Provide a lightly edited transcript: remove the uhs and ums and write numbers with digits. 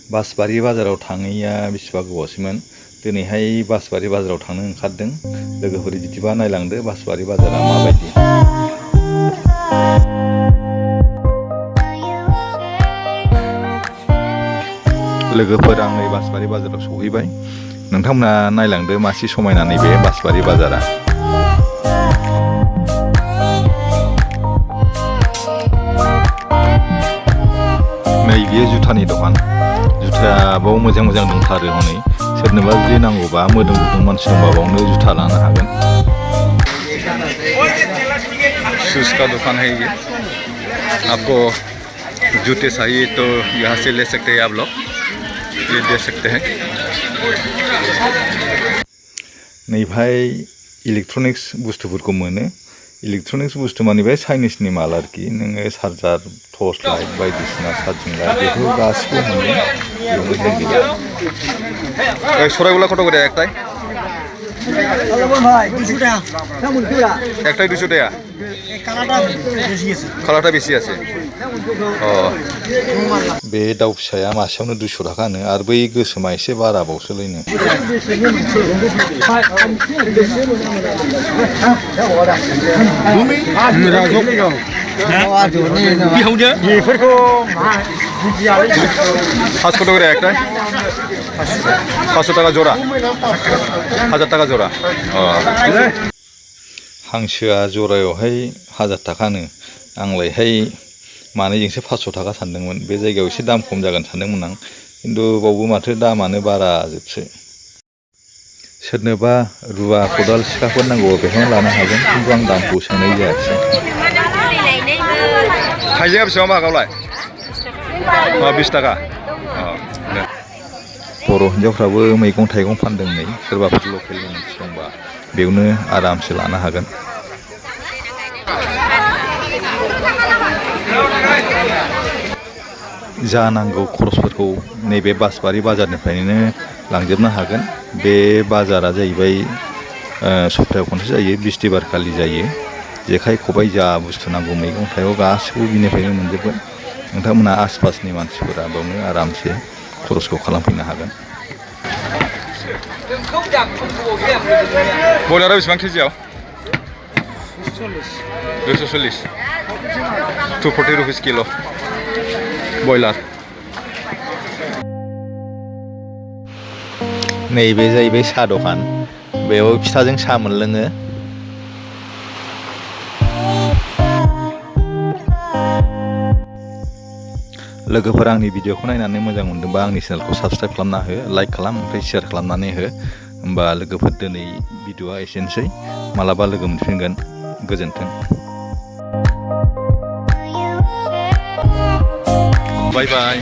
बासबारि बाजाराव थाङैया बेसेबा गोबावसैमोन दिनैहाय बासबारि बाजाराव थांनो ओंखारदों लोगोफोर बिदिबा नायलांदो बासबारि बाजारा माबायदि लोगोफोर आं नै बासबारि बाजाराव सहैबाय नोंथांमोना नायलांदो मासे समायना नैबे बासबारि बाजारा नै बेयो जुथानि दखान जुथाया बाव मोजां मोजां दंथारो हनै सोरनोबा जुदि नांगौबा मोदोम गुदुं मानसि दंबा बावनो जुथा लानो हागोन शूज का दुकान है ये आपको जूते चाहिए तो यहाँ से ले सकते हैं आप लोग ये दे सकते हैं नैहाय इलेक्ट्रनिक्स बुस्थुफोरखौ मोनो इलेक्ट्रनिक्स बुस्थु माने बे चाइनिसनि माल आरोखि नोङो चार्जार टर्च लाइट बायदिसिना चार्जिं लाइट बेफोर गासिबो मोनो सराइगला कत করে একটাই একটাই 200 টাকা কালারটা বেশি আছে बे दाउ फिसाया मासेयावनो 200 टाकानो आरो बै गोसोमा एसे बारा बावसोलायनो बेफोरखौ 500 করে একটা 500 টাকা জোড়া 1000 টাকা জোড়া हांसोआ जरायावहाय 1000 टाकानो आंलायहाय मानैजोंसो 500 टाका सानदोंमोन बे जायगायाव एसे दाम खम जागोन सानदोंमोन आं खिन्थु बावबो माथो दामानो बारा जोबसो सोरनोबा रुवा खदाल सिखाफोर नांगौ बेखौनो लानो हागोन खिन्थु आं दामखौ सोंनाय जायासै थाइजौआ बेसेबां बागावलाय 20 टाका बर' हिन्जावफ्राबो मैगं थाइगं फानदों नै सोरबाफोर लकेलनि मानसि दंबा बेयावनो आरामसे लानो हागोन जा नांगौ खरसफोरखौ नैबे बासबारि बाजारनिफ्रायनो लांजोबनो हागोन बे बाजारा जाहैबाय सप्तायाव खनसे जायो बिस्तिबार खालि जायो जेखाइ खबाइ जा बुस्थु नांगौ मैगं थाइगं गासिबो बिनिफ्रायनो मोनजोबगोन नोंथांमोना आसपासनि मानसिफोरा बावनो आरामसे खरसखौ खालामफैनो हागोन बयलारा बेसेबां केजियाव 240 240 रुपिस किल' बयलार नैबे जाहैबाय साहा दखान बेयाव फिथाजों साहा मोनलोङो लोगोफोर आंनि भिडिअखौ नायनानै मोजां मोनदोंबा आंनि चेनेलखौ साबस्क्राइब खालामना हो लाइक खालाम ओमफ्राय शेयार खालामनानै हो होमबा लोगोफोर दिनै भिडिअआ एसेनोसै मालाबा लोगो मोनफिनगोन गोजोन्थों बाय बाय